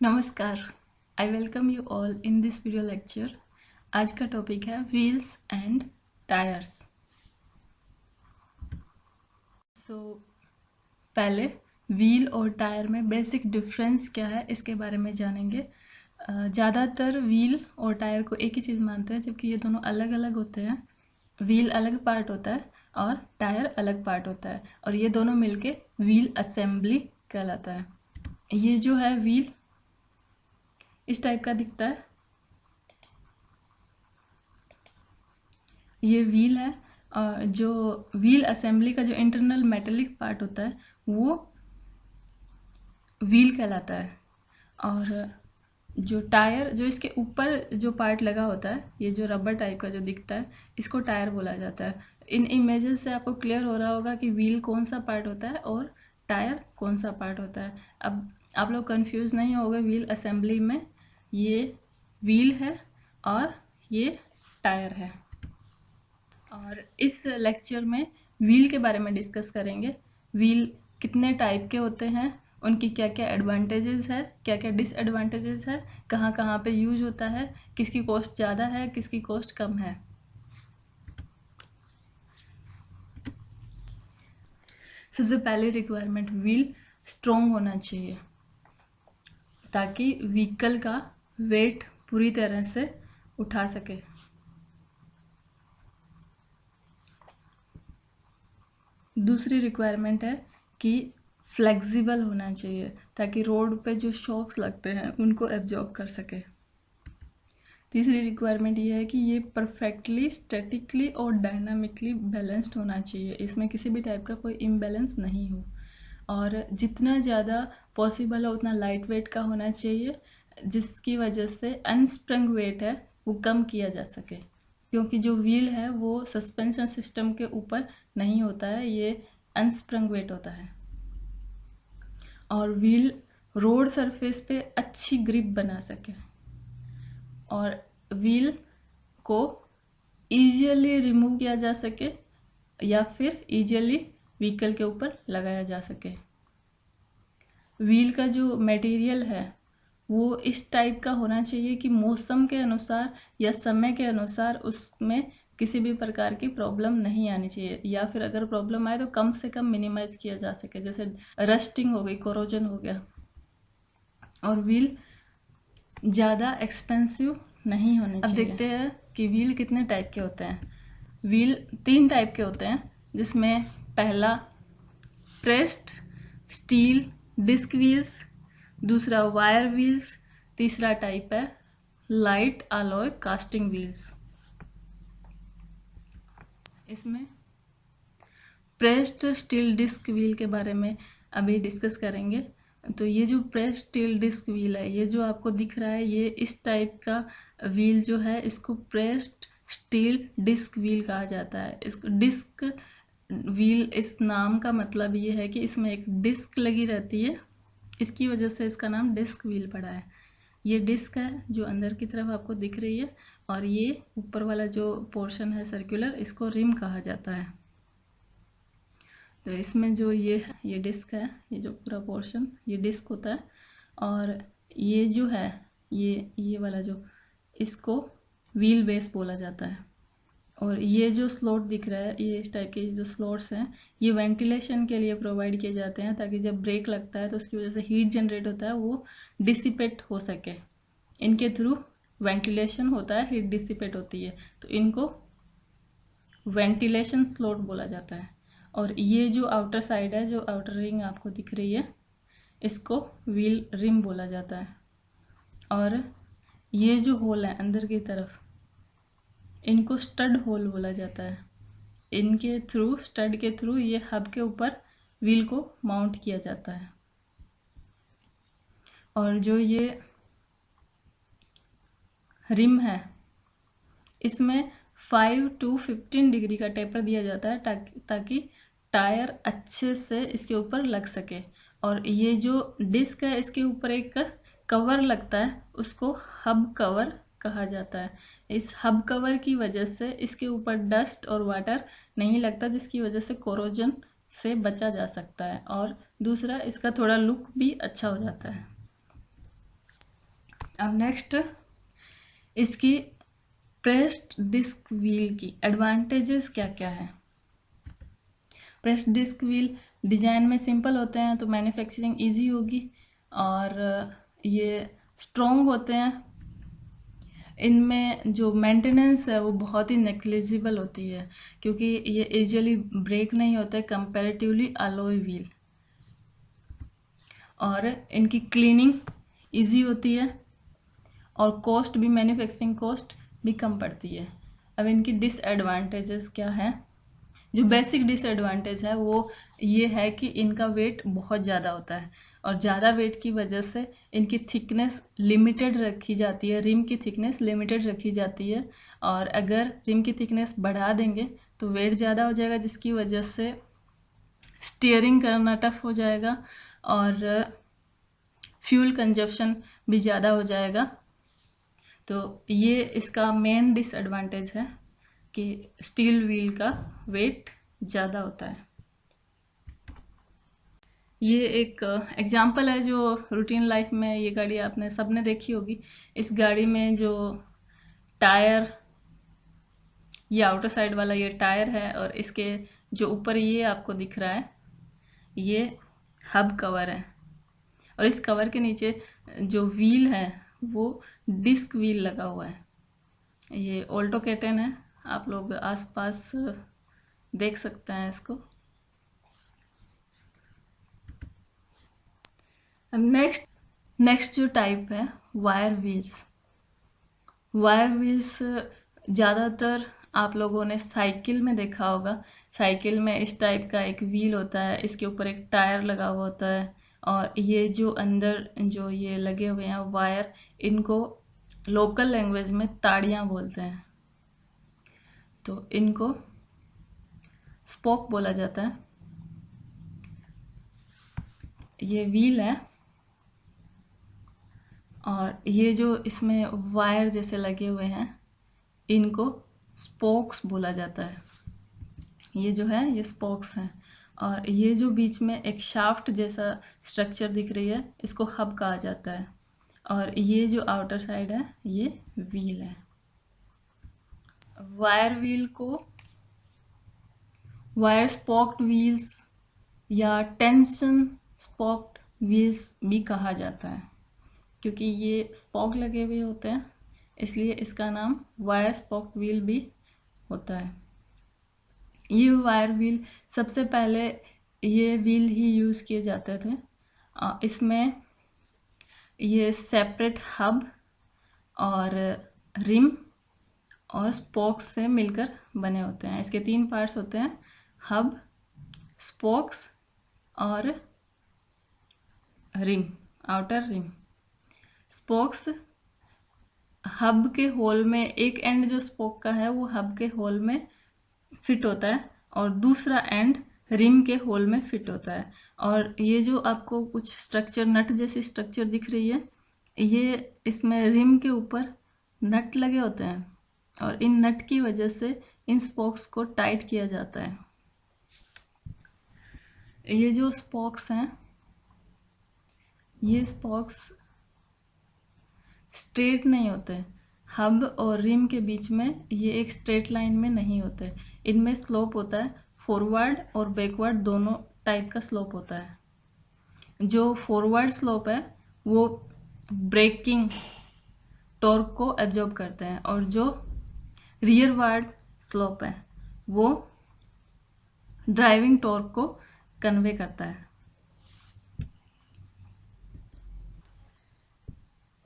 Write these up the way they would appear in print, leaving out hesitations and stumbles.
नमस्कार। I welcome you all in this video lecture. आज का टॉपिक है व्हील्स एंड टायर्स। सो पहले व्हील और टायर में बेसिक डिफरेंस क्या है इसके बारे में जानेंगे। ज़्यादातर व्हील और टायर को एक ही चीज़ मानते हैं, जबकि ये दोनों अलग अलग होते हैं। व्हील अलग पार्ट होता है और टायर अलग पार्ट होता है, और ये दोनों मिलके व्हील असेंबली कहलाता है। ये जो है व्हील इस टाइप का दिखता है। ये व्हील है, और जो व्हील असेंबली का जो इंटरनल मेटेलिक पार्ट होता है वो व्हील कहलाता है। और जो टायर, जो इसके ऊपर जो पार्ट लगा होता है, ये जो रबर टाइप का जो दिखता है, इसको टायर बोला जाता है। इन इमेजेस से आपको क्लियर हो रहा होगा कि व्हील कौन सा पार्ट होता है और टायर कौन सा पार्ट होता है। अब आप लोग कंफ्यूज नहीं होगे। व्हील असेंबली में ये व्हील है और ये टायर है। और इस लेक्चर में व्हील के बारे में डिस्कस करेंगे। व्हील कितने टाइप के होते हैं, उनकी क्या क्या एडवांटेजेस है, क्या क्या डिसएडवांटेजेस है, कहाँ कहाँ पे यूज होता है, किसकी कॉस्ट ज़्यादा है, किसकी कॉस्ट कम है। सबसे पहले रिक्वायरमेंट, व्हील स्ट्रॉन्ग होना चाहिए ताकि व्हीकल का वेट पूरी तरह से उठा सके। दूसरी रिक्वायरमेंट है कि फ्लेक्सिबल होना चाहिए ताकि रोड पे जो शॉक्स लगते हैं उनको एब्जॉर्ब कर सके। तीसरी रिक्वायरमेंट ये है कि ये परफेक्टली स्टैटिकली और डायनामिकली बैलेंस्ड होना चाहिए, इसमें किसी भी टाइप का कोई इम्बैलेंस नहीं हो। और जितना ज़्यादा पॉसिबल हो उतना लाइट वेट का होना चाहिए, जिसकी वजह से अनस्प्रिंग वेट है वो कम किया जा सके, क्योंकि जो व्हील है वो सस्पेंशन सिस्टम के ऊपर नहीं होता है, ये अनस्प्रिंग वेट होता है। और व्हील रोड सरफेस पे अच्छी ग्रिप बना सके, और व्हील को इजीली रिमूव किया जा सके या फिर इजीली व्हीकल के ऊपर लगाया जा सके। व्हील का जो मटेरियल है वो इस टाइप का होना चाहिए कि मौसम के अनुसार या समय के अनुसार उसमें किसी भी प्रकार की प्रॉब्लम नहीं आनी चाहिए, या फिर अगर प्रॉब्लम आए तो कम से कम मिनिमाइज किया जा सके, जैसे रस्टिंग हो गई, कोरोजन हो गया। और व्हील ज़्यादा एक्सपेंसिव नहीं होने चाहिए। अब देखते हैं कि व्हील कितने टाइप के होते हैं। व्हील 3 टाइप के होते हैं, जिसमें पहला प्रेस्ड स्टील डिस्क व्हील्स, दूसरा वायर व्हील्स, तीसरा टाइप है लाइट अलॉय कास्टिंग व्हील्स। इसमें प्रेस्ड स्टील डिस्क व्हील के बारे में अभी डिस्कस करेंगे। तो ये जो प्रेस्ड स्टील डिस्क व्हील है, ये जो आपको दिख रहा है, ये इस टाइप का व्हील जो है इसको प्रेस्ड स्टील डिस्क व्हील कहा जाता है। इसको डिस्क व्हील, इस नाम का मतलब ये है कि इसमें एक डिस्क लगी रहती है, इसकी वजह से इसका नाम डिस्क व्हील पड़ा है। ये डिस्क है जो अंदर की तरफ आपको दिख रही है, और ये ऊपर वाला जो पोर्शन है सर्कुलर, इसको रिम कहा जाता है। तो इसमें जो ये डिस्क है, ये जो पूरा पोर्शन ये डिस्क होता है, और ये जो है ये वाला जो, इसको व्हील बेस बोला जाता है। और ये जो स्लॉट दिख रहा है, ये इस टाइप के जो स्लॉट्स हैं, ये वेंटिलेशन के लिए प्रोवाइड किए जाते हैं, ताकि जब ब्रेक लगता है तो उसकी वजह से हीट जनरेट होता है वो डिसिपेट हो सके। इनके थ्रू वेंटिलेशन होता है, हीट डिसिपेट होती है, तो इनको वेंटिलेशन स्लॉट बोला जाता है। और ये जो आउटर साइड है, जो आउटर रिंग आपको दिख रही है, इसको व्हील रिम बोला जाता है। और ये जो होल है अंदर की तरफ, इनको स्टड होल बोला जाता है। इनके थ्रू, स्टड के थ्रू, ये हब के ऊपर व्हील को माउंट किया जाता है। और जो ये रिम है, इसमें 5 to 15 डिग्री का टेपर दिया जाता है ताकि टायर अच्छे से इसके ऊपर लग सके। और ये जो डिस्क है, इसके ऊपर एक कवर लगता है, उसको हब कवर कहा जाता है। इस हब कवर की वजह से इसके ऊपर डस्ट और वाटर नहीं लगता, जिसकी वजह से कोरोजन से बचा जा सकता है, और दूसरा इसका थोड़ा लुक भी अच्छा हो जाता है। अब नेक्स्ट इसकी प्रेस्ड डिस्क व्हील की एडवांटेजेस क्या क्या है। प्रेस्ड डिस्क व्हील डिज़ाइन में सिंपल होते हैं तो मैन्युफैक्चरिंग इजी होगी, और ये स्ट्रॉन्ग होते हैं। इनमें जो मेंटेनेंस है वो बहुत ही नेग्लिजिबल होती है, क्योंकि ये इजीली ब्रेक नहीं होते कंपैरेटिवली अलॉय व्हील, और इनकी क्लीनिंग इजी होती है, और कॉस्ट भी, मैन्युफैक्चरिंग कॉस्ट भी कम पड़ती है। अब इनकी डिसएडवांटेजेस क्या है। जो बेसिक डिसएडवांटेज है वो ये है कि इनका वेट बहुत ज़्यादा होता है, और ज़्यादा वेट की वजह से इनकी थिकनेस लिमिटेड रखी जाती है, रिम की थिकनेस लिमिटेड रखी जाती है, और अगर रिम की थिकनेस बढ़ा देंगे तो वेट ज़्यादा हो जाएगा, जिसकी वजह से स्टीयरिंग करना टफ हो जाएगा, और फ्यूल कंजप्शन भी ज़्यादा हो जाएगा। तो ये इसका मेन डिसएडवांटेज है कि स्टील व्हील का वेट ज़्यादा होता है। ये एक एग्जांपल है जो रूटीन लाइफ में ये गाड़ी आपने सबने देखी होगी। इस गाड़ी में जो टायर, ये आउटर साइड वाला ये टायर है, और इसके जो ऊपर ये आपको दिख रहा है ये हब कवर है, और इस कवर के नीचे जो व्हील है वो डिस्क व्हील लगा हुआ है। ये ऑल्टो K10 है, आप लोग आसपास देख सकते हैं इसको। अब नेक्स्ट जो टाइप है वायर व्हील्स। वायर व्हील्स ज़्यादातर आप लोगों ने साइकिल में देखा होगा। साइकिल में इस टाइप का एक व्हील होता है, इसके ऊपर एक टायर लगा हुआ होता है, और ये जो अंदर जो ये लगे हुए हैं वायर, इनको लोकल लैंग्वेज में ताड़ियाँ बोलते हैं। तो इनको स्पोक बोला जाता है। ये व्हील है, और ये जो इसमें वायर जैसे लगे हुए हैं इनको स्पोक्स बोला जाता है। ये जो है ये स्पोक्स हैं, और ये जो बीच में एक शाफ्ट जैसा स्ट्रक्चर दिख रही है इसको हब कहा जाता है, और ये जो आउटर साइड है ये व्हील है। वायर व्हील को वायर स्पोक्ड व्हील्स या टेंशन स्पोक्ड व्हील्स भी कहा जाता है, क्योंकि ये स्पोक लगे हुए होते हैं इसलिए इसका नाम वायर स्पोक्ड व्हील भी होता है। ये वायर व्हील सबसे पहले ये व्हील ही यूज़ किए जाते थे। इसमें ये सेपरेट हब और रिम और स्पोक्स से मिलकर बने होते हैं। इसके 3 पार्ट्स होते हैं, हब, स्पोक्स और rim, outer rim. Spokes hub के होल में, एक एंड जो स्पोक का है वो हब के होल में फिट होता है, और दूसरा एंड रिम के होल में फिट होता है। और ये जो आपको कुछ स्ट्रक्चर, नट जैसी स्ट्रक्चर दिख रही है, ये इसमें रिम के ऊपर नट लगे होते हैं, और इन नट की वजह से इन स्पोक्स को टाइट किया जाता है। ये जो स्पोक्स हैं, ये स्पोक्स स्ट्रेट नहीं होते। हब और रिम के बीच में ये एक स्ट्रेट लाइन में नहीं होते, इनमें स्लोप होता है। फॉरवर्ड और बैकवर्ड दोनों टाइप का स्लोप होता है। जो फॉरवर्ड स्लोप है वो ब्रेकिंग टॉर्क को एब्जॉर्ब करते हैं, और जो रियरवर्ड स्लोप है वो ड्राइविंग टॉर्क को कन्वे करता है।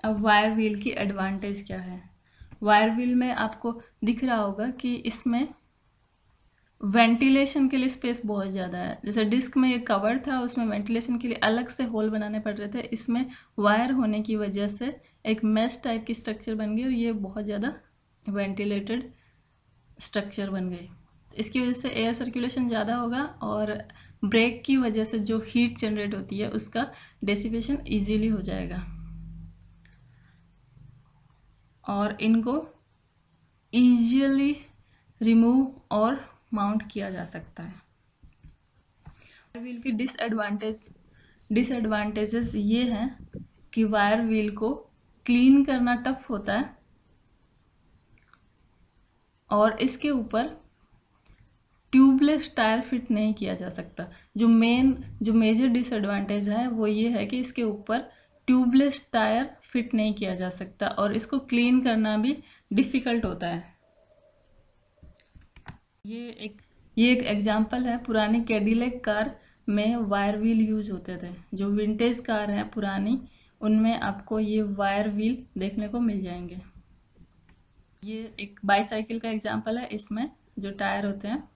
अब वायर व्हील की एडवांटेज क्या है। वायर व्हील में आपको दिख रहा होगा कि इसमें वेंटिलेशन के लिए स्पेस बहुत ज़्यादा है। जैसे डिस्क में ये कवर था, उसमें वेंटिलेशन के लिए अलग से होल बनाने पड़ रहे थे, इसमें वायर होने की वजह से एक मैश टाइप की स्ट्रक्चर बन गई, और ये बहुत ज़्यादा वेंटिलेटेड स्ट्रक्चर बन गई। इसकी वजह से एयर सर्कुलेशन ज़्यादा होगा, और ब्रेक की वजह से जो हीट जनरेट होती है उसका डेसिपेशन ईजीली हो जाएगा, और इनको ईजिली रिमूव और माउंट किया जा सकता है। वायर व्हील की डिसएडवांटेजेस ये हैं कि वायर व्हील को क्लीन करना टफ होता है और इसके ऊपर ट्यूबलेस टायर फिट नहीं किया जा सकता। जो मेजर डिसएडवांटेज है वो ये है कि इसके ऊपर ट्यूबलेस टायर फिट नहीं किया जा सकता और इसको क्लीन करना भी डिफ़िकल्ट होता है। ये एक एग्जांपल है, पुरानी कैडिलैक कार में वायर व्हील यूज होते थे। जो विंटेज कार है पुरानी, उनमें आपको ये वायर व्हील देखने को मिल जाएंगे। ये एक बाईसाइकिल का एग्जांपल है, इसमें जो टायर होते हैं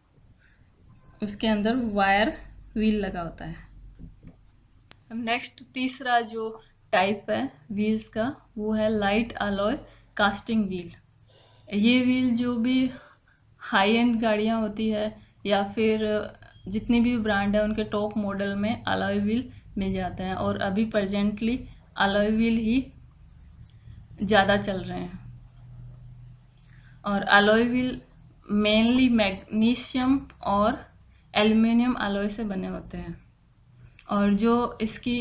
उसके अंदर वायर व्हील लगा होता है। अब नेक्स्ट तीसरा जो टाइप है व्हील्स का वो है लाइट अलॉय कास्टिंग व्हील। ये व्हील जो भी हाई एंड गाड़ियाँ होती है या फिर जितनी भी ब्रांड है उनके टॉप मॉडल में अलॉय व्हील मिल जाता है और अभी प्रेजेंटली अलॉय व्हील ही ज़्यादा चल रहे हैं। और अलॉय व्हील मेनली मैग्नीशियम और एल्युमिनियम अलॉय से बने होते हैं और जो इसकी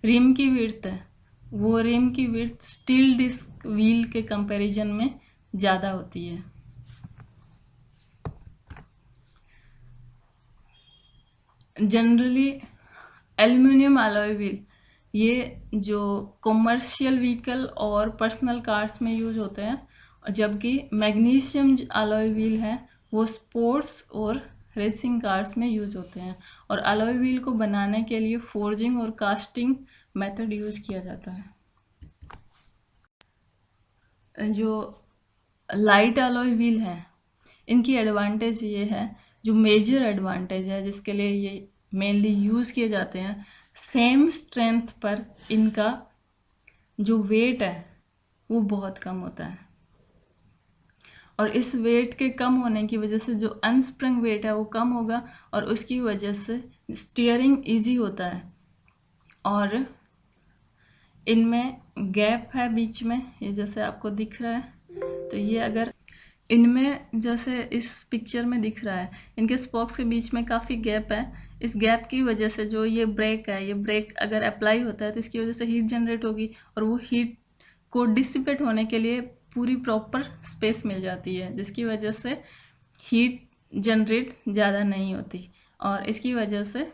रिम की विड्थ है वो रिम की विड्थ स्टील डिस्क व्हील के कंपैरिजन में ज़्यादा होती है। जनरली एल्युमिनियम अलॉय व्हील ये जो कॉमर्शियल व्हीकल और पर्सनल कार्स में यूज होते हैं, जबकि मैग्नीशियम अलॉय व्हील है वो स्पोर्ट्स और रेसिंग कार्स में यूज होते हैं। और अलॉय व्हील को बनाने के लिए फोर्जिंग और कास्टिंग मेथड यूज किया जाता है। जो लाइट अलॉय व्हील है इनकी एडवांटेज ये है, जो मेजर एडवांटेज है जिसके लिए ये मेनली यूज किए जाते हैं, सेम स्ट्रेंथ पर इनका जो वेट है वो बहुत कम होता है और इस वेट के कम होने की वजह से जो अनस्प्रिंग वेट है वो कम होगा और उसकी वजह से स्टीयरिंग इजी होता है। और इनमें गैप है बीच में, ये जैसे आपको दिख रहा है, तो ये अगर इनमें जैसे इस पिक्चर में दिख रहा है इनके स्पोक्स के बीच में काफ़ी गैप है। इस गैप की वजह से जो ये ब्रेक है, ये ब्रेक अगर अप्लाई होता है तो इसकी वजह से हीट जनरेट होगी और वो हीट को डिसिपेट होने के लिए पूरी प्रॉपर स्पेस मिल जाती है, जिसकी वजह से हीट जनरेट ज़्यादा नहीं होती और इसकी वजह से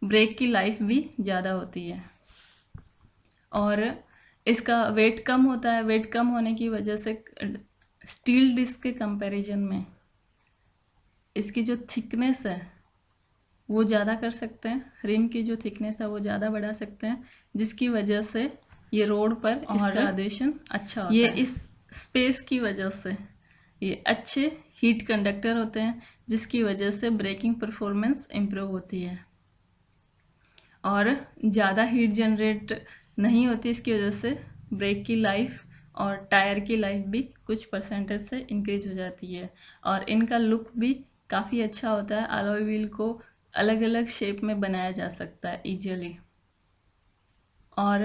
ब्रेक की लाइफ भी ज़्यादा होती है। और इसका वेट कम होता है, वेट कम होने की वजह से स्टील डिस्क के कंपैरिजन में इसकी जो थिकनेस है वो ज़्यादा कर सकते हैं, रिम की जो थिकनेस है वो ज़्यादा बढ़ा सकते हैं, जिसकी वजह से ये रोड पर इसका आदेशन अच्छा होता है। ये इस स्पेस की वजह से ये अच्छे हीट कंडक्टर होते हैं, जिसकी वजह से ब्रेकिंग परफॉर्मेंस इम्प्रूव होती है और ज़्यादा हीट जनरेट नहीं होती। इसकी वजह से ब्रेक की लाइफ और टायर की लाइफ भी कुछ परसेंटेज से इंक्रीज हो जाती है और इनका लुक भी काफ़ी अच्छा होता है। अलॉय व्हील को अलग अलग शेप में बनाया जा सकता है इजीली और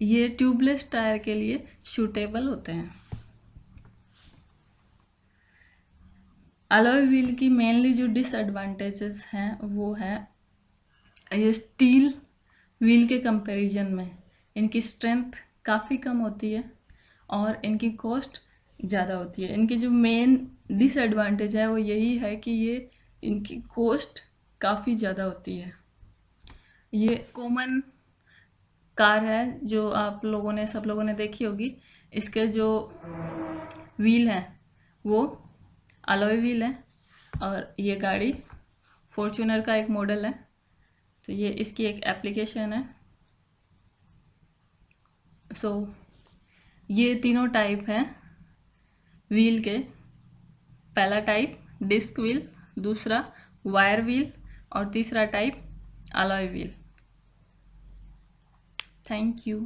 ये ट्यूबलेस टायर के लिए सूटेबल होते हैं। अलॉय व्हील की मेनली जो डिसएडवांटेजेस हैं वो है ये स्टील व्हील के कंपैरिजन में इनकी स्ट्रेंथ काफ़ी कम होती है और इनकी कॉस्ट ज़्यादा होती है। इनकी जो मेन डिसएडवांटेज है वो यही है कि ये इनकी कॉस्ट काफ़ी ज़्यादा होती है। ये कॉमन कार है जो आप लोगों ने सब लोगों ने देखी होगी। इसके जो व्हील है वो अलॉय व्हील है और ये गाड़ी फॉर्च्यूनर का एक मॉडल है, तो ये इसकी एक एप्लीकेशन है। ये तीनों टाइप हैं व्हील के। पहला टाइप डिस्क व्हील, दूसरा वायर व्हील और तीसरा type alloy wheel. Thank you.